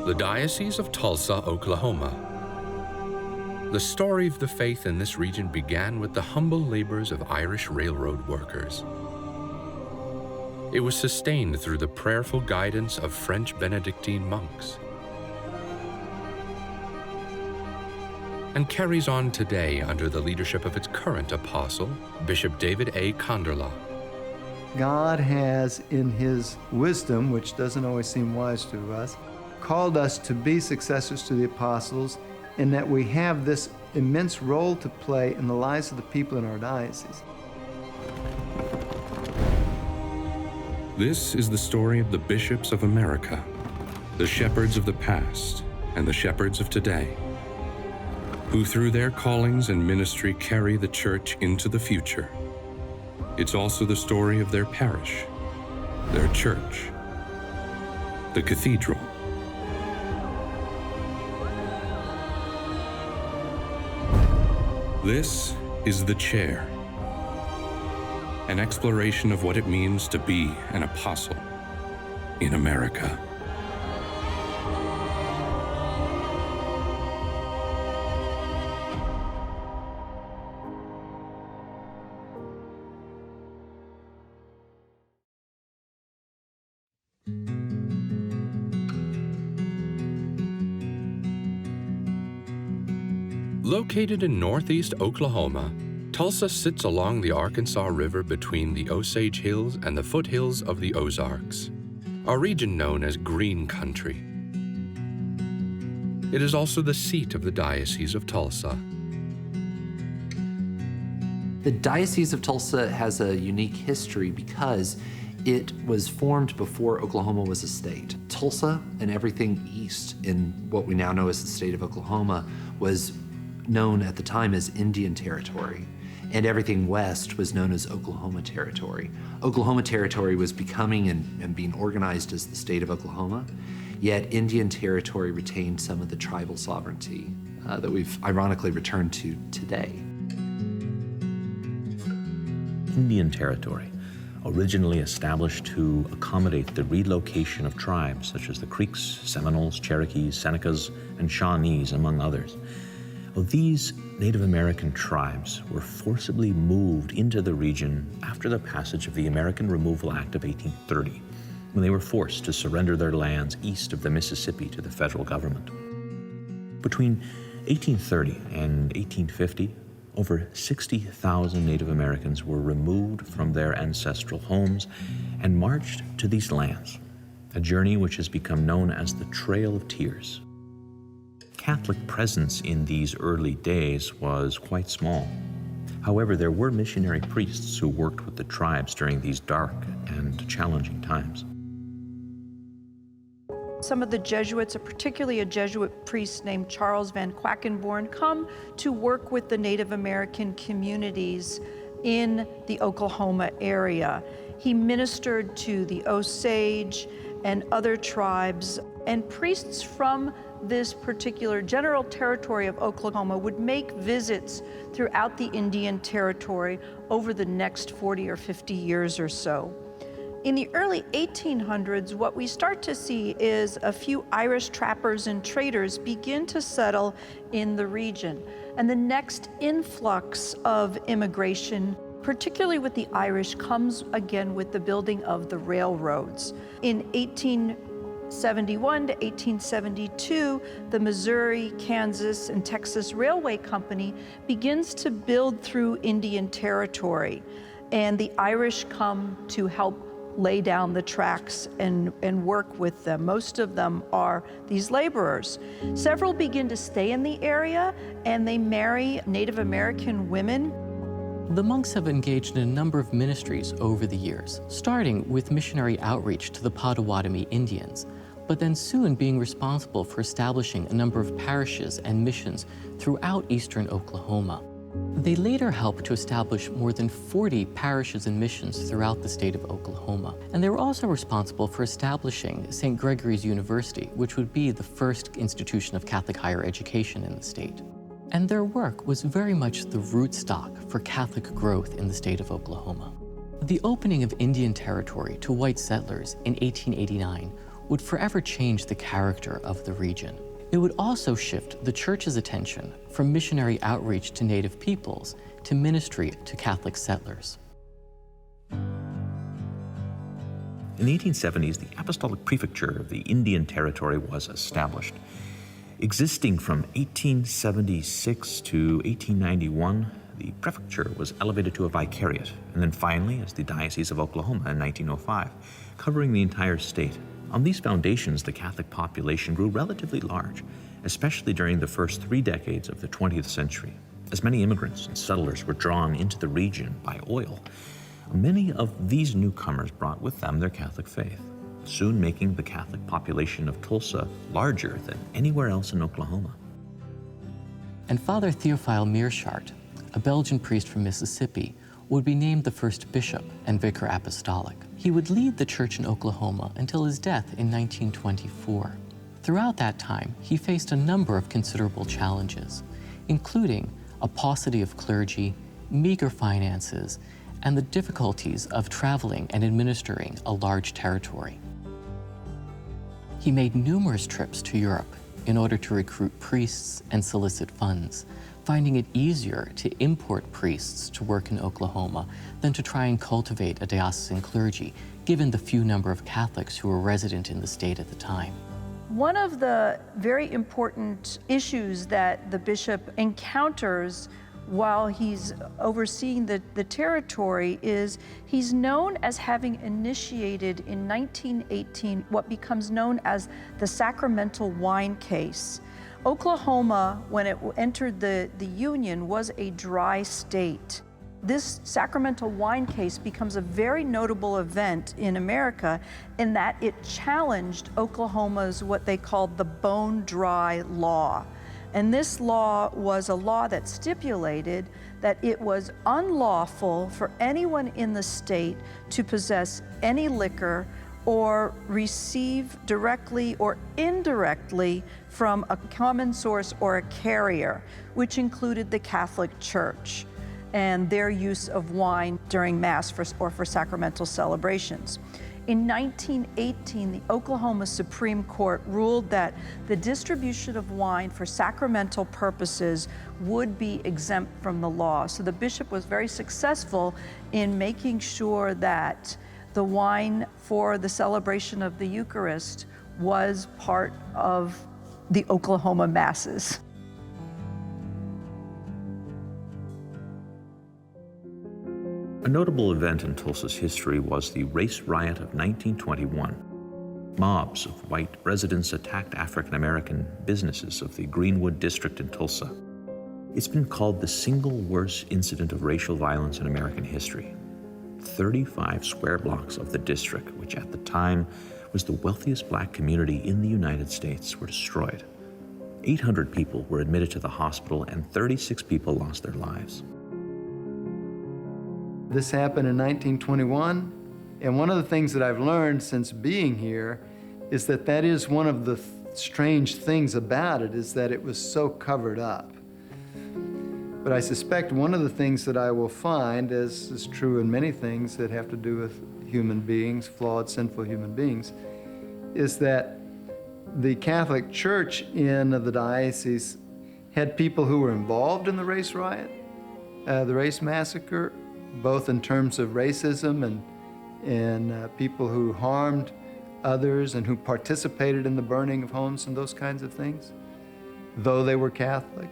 The Diocese of Tulsa, Oklahoma. The story of the faith in this region began with the humble labors of Irish railroad workers. It was sustained through the prayerful guidance of French Benedictine monks, and carries on today under the leadership of its current apostle, Bishop David A. Konderla. God has, in His wisdom, which doesn't always seem wise to us, called us to be successors to the apostles, and that we have this immense role to play in the lives of the people in our diocese. This is the story of the bishops of America, the shepherds of the past and the shepherds of today, who through their callings and ministry carry the church into the future. It's also the story of their parish, their church, the cathedral. This is The Chair, an exploration of what it means to be an apostle in America. Located in northeast Oklahoma, Tulsa sits along the Arkansas River between the Osage Hills and the foothills of the Ozarks, a region known as Green Country. It is also the seat of the Diocese of Tulsa. The Diocese of Tulsa has a unique history because it was formed before Oklahoma was a state. Tulsa and everything east in what we now know as the state of Oklahoma was known at the time as Indian Territory, and everything west was known as Oklahoma Territory. Oklahoma Territory was becoming and being organized as the state of Oklahoma, yet Indian Territory retained some of the tribal sovereignty that we've ironically returned to today. Indian Territory, originally established to accommodate the relocation of tribes such as the Creeks, Seminoles, Cherokees, Senecas, and Shawnees, among others. Well, these Native American tribes were forcibly moved into the region after the passage of the American Removal Act of 1830, when they were forced to surrender their lands east of the Mississippi to the federal government. Between 1830 and 1850, over 60,000 Native Americans were removed from their ancestral homes and marched to these lands, a journey which has become known as the Trail of Tears. Catholic presence in these early days was quite small. However, there were missionary priests who worked with the tribes during these dark and challenging times. Some of the Jesuits, particularly a Jesuit priest named Charles Van Quackenborn, come to work with the Native American communities in the Oklahoma area. He ministered to the Osage and other tribes, and priests from this particular general territory of Oklahoma would make visits throughout the Indian Territory over the next 40 or 50 years or so. In the early 1800s, what we start to see is a few Irish trappers and traders begin to settle in the region. And the next influx of immigration, particularly with the Irish, comes again with the building of the railroads. In 1871 to 1872, the Missouri, Kansas, and Texas Railway Company begins to build through Indian Territory, and the Irish come to help lay down the tracks and work with them. Most of them are these laborers. Several begin to stay in the area, and they marry Native American women. The monks have engaged in a number of ministries over the years, starting with missionary outreach to the Potawatomi Indians, but then soon being responsible for establishing a number of parishes and missions throughout eastern Oklahoma. They later helped to establish more than 40 parishes and missions throughout the state of Oklahoma. And they were also responsible for establishing St. Gregory's University, which would be the first institution of Catholic higher education in the state. And their work was very much the rootstock for Catholic growth in the state of Oklahoma. The opening of Indian Territory to white settlers in 1889 would forever change the character of the region. It would also shift the church's attention from missionary outreach to native peoples to ministry to Catholic settlers. In the 1870s, the Apostolic Prefecture of the Indian Territory was established. Existing from 1876 to 1891, the prefecture was elevated to a vicariate, and then finally as the Diocese of Oklahoma in 1905, covering the entire state. On these foundations, the Catholic population grew relatively large, especially during the first 3 decades of the 20th century. As many immigrants and settlers were drawn into the region by oil, many of these newcomers brought with them their Catholic faith, soon making the Catholic population of Tulsa larger than anywhere else in Oklahoma. And Father Theophile Meerschaert, a Belgian priest from Mississippi, would be named the first bishop and vicar apostolic. He would lead the church in Oklahoma until his death in 1924. Throughout that time, he faced a number of considerable challenges, including a paucity of clergy, meager finances, and the difficulties of traveling and administering a large territory. He made numerous trips to Europe in order to recruit priests and solicit funds, finding it easier to import priests to work in Oklahoma than to try and cultivate a diocesan clergy, given the few number of Catholics who were resident in the state at the time. One of the very important issues that the bishop encounters while he's overseeing the territory is he's known as having initiated in 1918 what becomes known as the sacramental wine case. Oklahoma, when it entered the Union, was a dry state. This sacramental wine case becomes a very notable event in America in that it challenged Oklahoma's what they called the bone dry law. And this law was a law that stipulated that it was unlawful for anyone in the state to possess any liquor or receive directly or indirectly from a common source or a carrier, which included the Catholic Church and their use of wine during Mass or for sacramental celebrations. In 1918, the Oklahoma Supreme Court ruled that the distribution of wine for sacramental purposes would be exempt from the law. So the bishop was very successful in making sure that the wine for the celebration of the Eucharist was part of the Oklahoma Masses. A notable event in Tulsa's history was the race riot of 1921. Mobs of white residents attacked African-American businesses of the Greenwood district in Tulsa. It's been called the single worst incident of racial violence in American history. 35 square blocks of the district, which at the time was the wealthiest black community in the United States, were destroyed. 800 people were admitted to the hospital and 36 people lost their lives. This happened in 1921, and one of the things that I've learned since being here is that that is one of the strange things about it, is that it was so covered up. But I suspect one of the things that I will find, as is true in many things that have to do with human beings, flawed, sinful human beings, is that the Catholic Church in the diocese had people who were involved in the race riot, the race massacre, both in terms of racism and people who harmed others and who participated in the burning of homes and those kinds of things, though they were Catholic.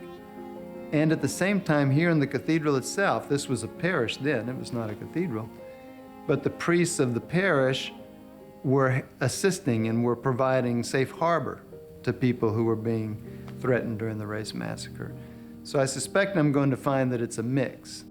And at the same time, here in the cathedral itself, this was a parish then, it was not a cathedral, but the priests of the parish were assisting and were providing safe harbor to people who were being threatened during the race massacre. So I suspect I'm going to find that it's a mix.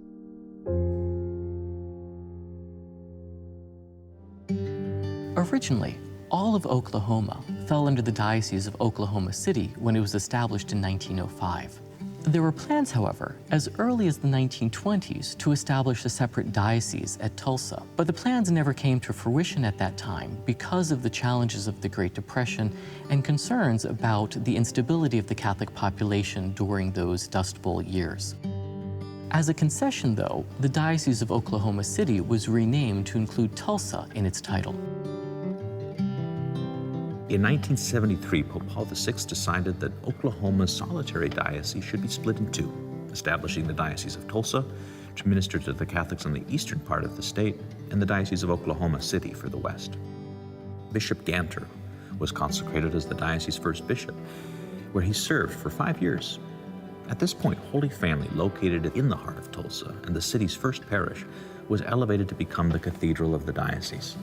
Originally, all of Oklahoma fell under the Diocese of Oklahoma City when it was established in 1905. There were plans, however, as early as the 1920s to establish a separate diocese at Tulsa, but the plans never came to fruition at that time because of the challenges of the Great Depression and concerns about the instability of the Catholic population during those Dust Bowl years. As a concession, though, the Diocese of Oklahoma City was renamed to include Tulsa in its title. In 1973, Pope Paul VI decided that Oklahoma's solitary diocese should be split in two, establishing the Diocese of Tulsa to minister to the Catholics on the eastern part of the state and the Diocese of Oklahoma City for the west. Bishop Ganter was consecrated as the diocese's first bishop, where he served for 5 years. At this point, Holy Family, located in the heart of Tulsa and the city's first parish, was elevated to become the cathedral of the diocese.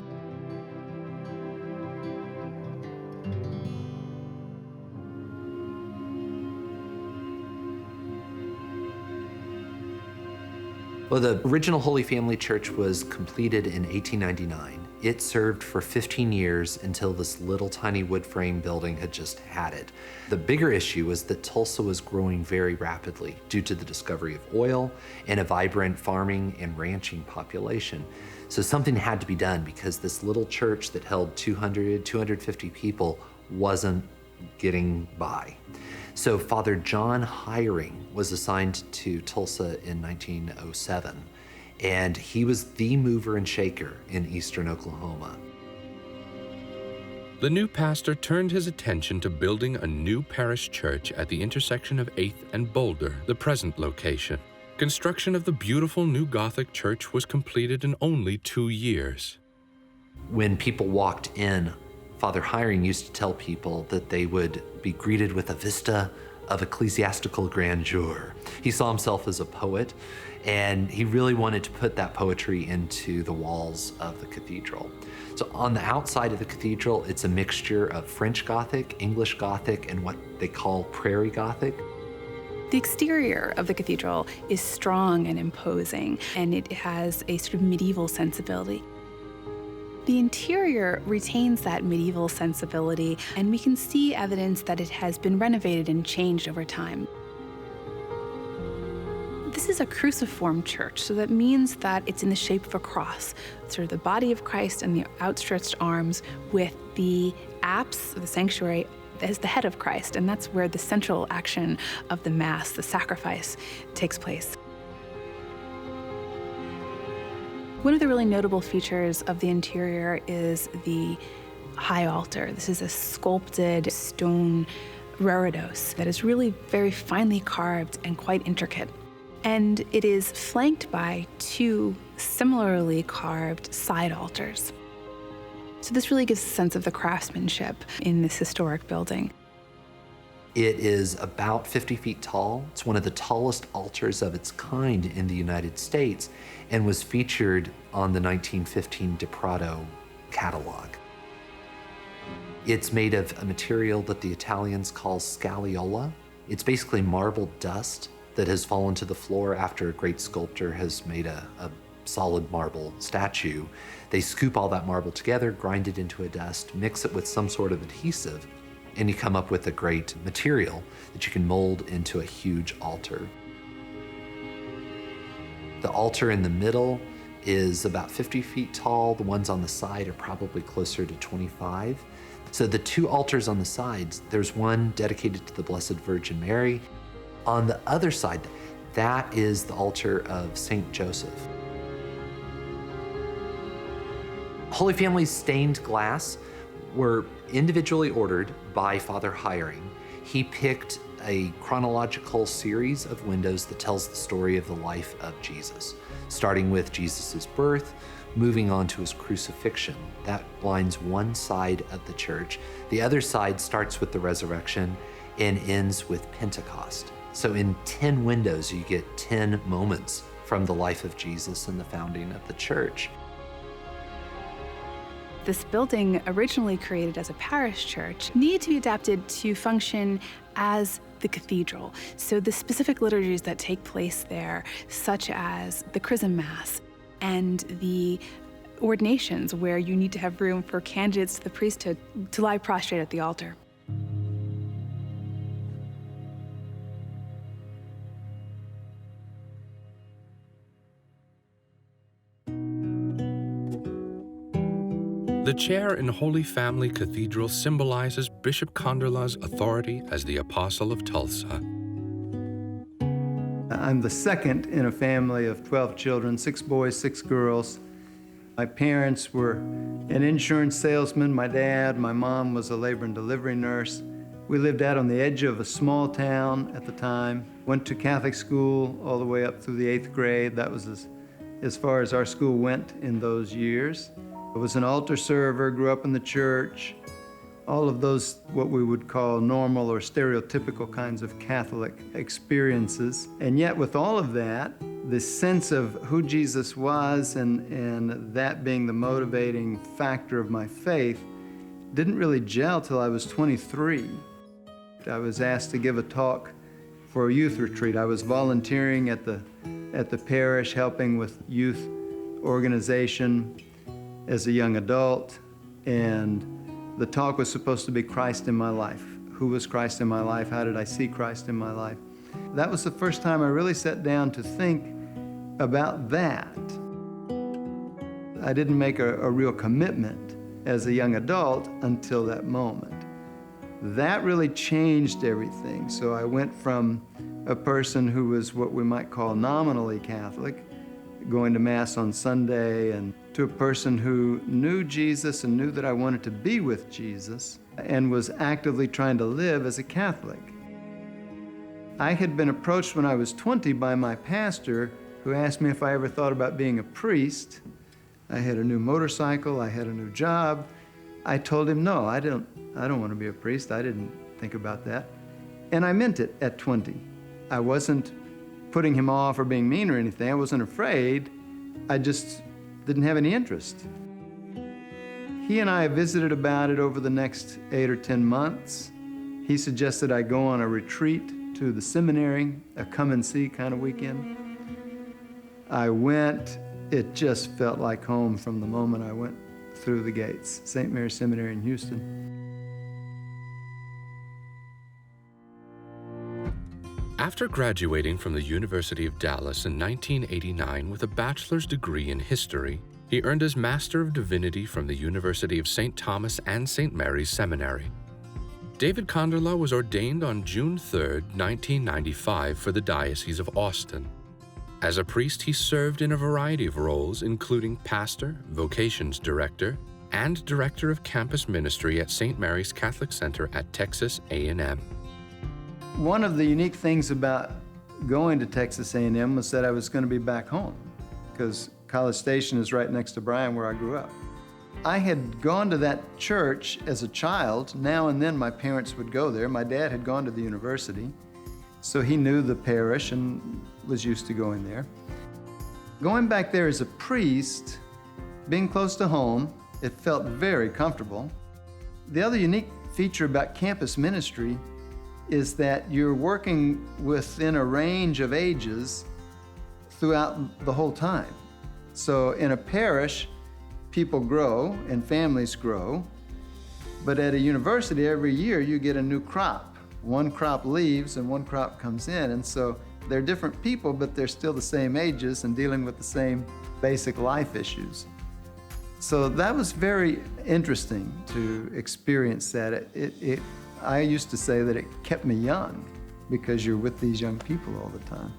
Well, the original Holy Family Church was completed in 1899. It served for 15 years until this little tiny wood frame building had just had it. The bigger issue was that Tulsa was growing very rapidly due to the discovery of oil and a vibrant farming and ranching population. So something had to be done because this little church that held 200, 250 people wasn't getting by. So Father John Hiring was assigned to Tulsa in 1907, and he was the mover and shaker in eastern Oklahoma. The new pastor turned his attention to building a new parish church at the intersection of 8th and Boulder, the present location. Construction of the beautiful new Gothic church was completed in only 2 years. When people walked in, Father Hiring used to tell people that they would be greeted with a vista of ecclesiastical grandeur. He saw himself as a poet, and he really wanted to put that poetry into the walls of the cathedral. So on the outside of the cathedral, it's a mixture of French Gothic, English Gothic, and what they call Prairie Gothic. The exterior of the cathedral is strong and imposing, and it has a sort of medieval sensibility. The interior retains that medieval sensibility, and we can see evidence that it has been renovated and changed over time. This is a cruciform church, so that means that it's in the shape of a cross, sort of the body of Christ and the outstretched arms with the apse, the sanctuary, as the head of Christ, and that's where the central action of the Mass, the sacrifice, takes place. One of the really notable features of the interior is the high altar. This is a sculpted stone reredos that is really very finely carved and quite intricate. And it is flanked by 2 similarly carved side altars. So this really gives a sense of the craftsmanship in this historic building. It is about 50 feet tall. It's one of the tallest altars of its kind in the United States and was featured on the 1915 De Prado catalog. It's made of a material that the Italians call scagliola. It's basically marble dust that has fallen to the floor after a great sculptor has made a solid marble statue. They scoop all that marble together, grind it into a dust, mix it with some sort of adhesive, and you come up with a great material that you can mold into a huge altar. The altar in the middle is about 50 feet tall. The ones on the side are probably closer to 25. So the 2 altars on the sides, there's one dedicated to the Blessed Virgin Mary. On the other side, that is the altar of Saint Joseph. Holy Family's stained glass were individually ordered by Father Hiring. He picked a chronological series of windows that tells the story of the life of Jesus, starting with Jesus' birth, moving on to his crucifixion. That lines one side of the church. The other side starts with the resurrection and ends with Pentecost. So in 10 windows, you get 10 moments from the life of Jesus and the founding of the church. This building, originally created as a parish church, needed to be adapted to function as the cathedral. So the specific liturgies that take place there, such as the Chrism Mass and the ordinations, where you need to have room for candidates to the priesthood to lie prostrate at the altar. The chair in Holy Family Cathedral symbolizes Bishop Konderla's authority as the Apostle of Tulsa. I'm the second in a family of 12 children, 6 boys, 6 girls. My parents were an insurance salesman. My dad, my mom was a labor and delivery nurse. We lived out on the edge of a small town at the time. Went to Catholic school all the way up through the 8th grade. That was as far as our school went in those years. I was an altar server, grew up in the church. All of those, what we would call normal or stereotypical kinds of Catholic experiences. And yet with all of that, the sense of who Jesus was and that being the motivating factor of my faith didn't really gel till I was 23. I was asked to give a talk for a youth retreat. I was volunteering at the parish, helping with youth organization as a young adult, and the talk was supposed to be Christ in my life. Who was Christ in my life? How did I see Christ in my life? That was the first time I really sat down to think about that. I didn't make a real commitment as a young adult until that moment. That really changed everything. So I went from a person who was what we might call nominally Catholic, going to Mass on Sunday, and to a person who knew Jesus and knew that I wanted to be with Jesus and was actively trying to live as a Catholic. I had been approached when I was 20 by my pastor, who asked me if I ever thought about being a priest. I had a new motorcycle, I had a new job. I told him, no, I don't want to be a priest. I didn't think about that. And I meant it at 20. I wasn't putting him off or being mean or anything. I wasn't afraid. I just didn't have any interest. He and I visited about it over the next 8 or 10 months. He suggested I go on a retreat to the seminary, a come and see kind of weekend. I went. It just felt like home from the moment I went through the gates. St. Mary's Seminary in Houston. After graduating from the University of Dallas in 1989 with a bachelor's degree in history, he earned his Master of Divinity from the University of St. Thomas and St. Mary's Seminary. David Konderla was ordained on June 3, 1995 for the Diocese of Austin. As a priest, he served in a variety of roles, including pastor, vocations director, and director of campus ministry at St. Mary's Catholic Center at Texas A&M. One of the unique things about going to Texas A&M was that I was going to be back home, because College Station is right next to Bryan, where I grew up. I had gone to that church as a child. Now and then my parents would go there. My dad had gone to the university, so he knew the parish and was used to going there. Going back there as a priest, being close to home, it felt very comfortable. The other unique feature about campus ministry is that you're working within a range of ages throughout the whole time. So in a parish, people grow and families grow, but at a university every year you get a new crop. One crop leaves and one crop comes in, and so they're different people, but they're still the same ages and dealing with the same basic life issues. So that was very interesting to experience that. I used to say that it kept me young because you're with these young people all the time.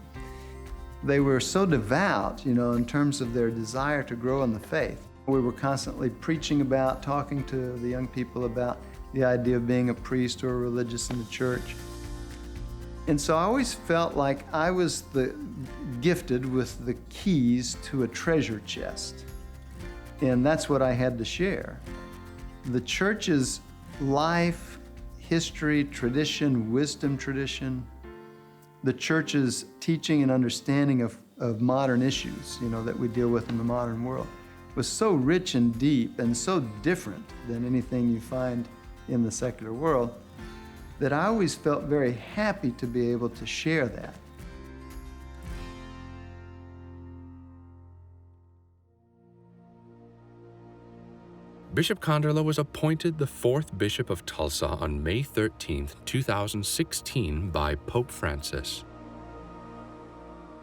They were so devout, in terms of their desire to grow in the faith. We were constantly preaching about, talking to the young people about the idea of being a priest or a religious in the church. And so I always felt like I was gifted with the keys to a treasure chest. And that's what I had to share. The church's life, history, tradition, wisdom tradition, the church's teaching and understanding of modern issues, that we deal with in the modern world, was so rich and deep and so different than anything you find in the secular world that I always felt very happy to be able to share that. Bishop Konderla was appointed the 4th Bishop of Tulsa on May 13, 2016 by Pope Francis.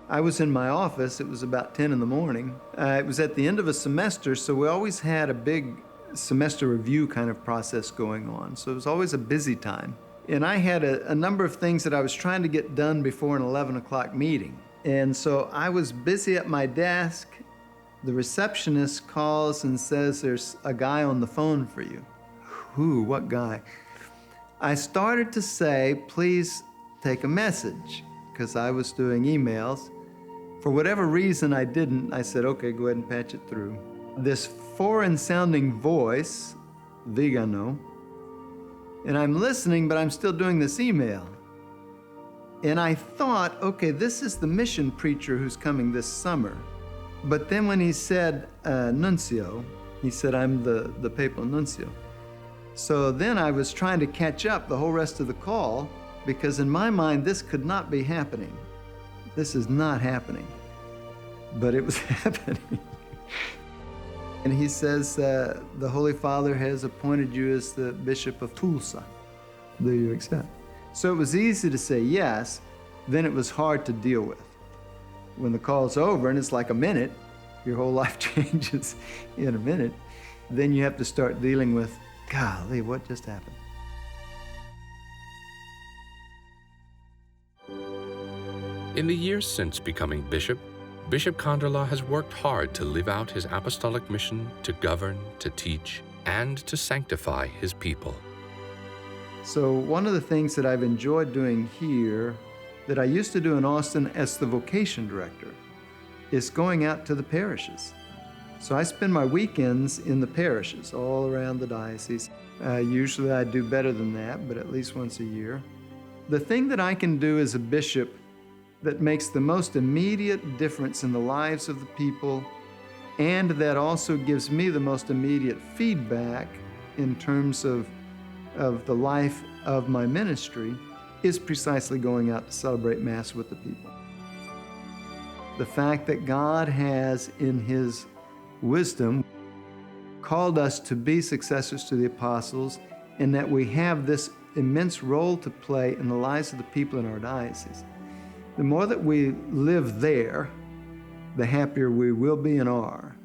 I was in my office. It was about 10 in the morning. It was at the end of a semester, so we always had a big semester review kind of process going on. So it was always a busy time. And I had a number of things that I was trying to get done before an 11 o'clock meeting. And so I was busy at my desk The receptionist calls and says there's a guy on the phone for you. Who? What guy? I started to say, please take a message, because I was doing emails. For whatever reason I didn't. I said, okay, go ahead and patch it through. This foreign-sounding voice, Vigano, and I'm listening, but I'm still doing this email. And I thought, okay, this is the mission preacher who's coming this summer. But then when he said nuncio, he said, I'm the papal nuncio. So then I was trying to catch up the whole rest of the call, because in my mind, this could not be happening. This is not happening. But it was happening. And he says, the Holy Father has appointed you as the Bishop of Tulsa. Do you accept? So it was easy to say yes, then it was hard to deal with. When the call's over and it's like a minute, your whole life changes in a minute, then you have to start dealing with, golly, what just happened? In the years since becoming bishop, Bishop Konderla has worked hard to live out his apostolic mission to govern, to teach, and to sanctify his people. So one of the things that I've enjoyed doing here that I used to do in Austin as the vocation director is going out to the parishes. So I spend my weekends in the parishes all around the diocese. Usually I do better than that, but at least once a year. The thing that I can do as a bishop that makes the most immediate difference in the lives of the people, and that also gives me the most immediate feedback in terms of the life of my ministry, is precisely going out to celebrate Mass with the people. The fact that God has, in His wisdom, called us to be successors to the apostles, and that we have this immense role to play in the lives of the people in our diocese. The more that we live there, the happier we will be and are.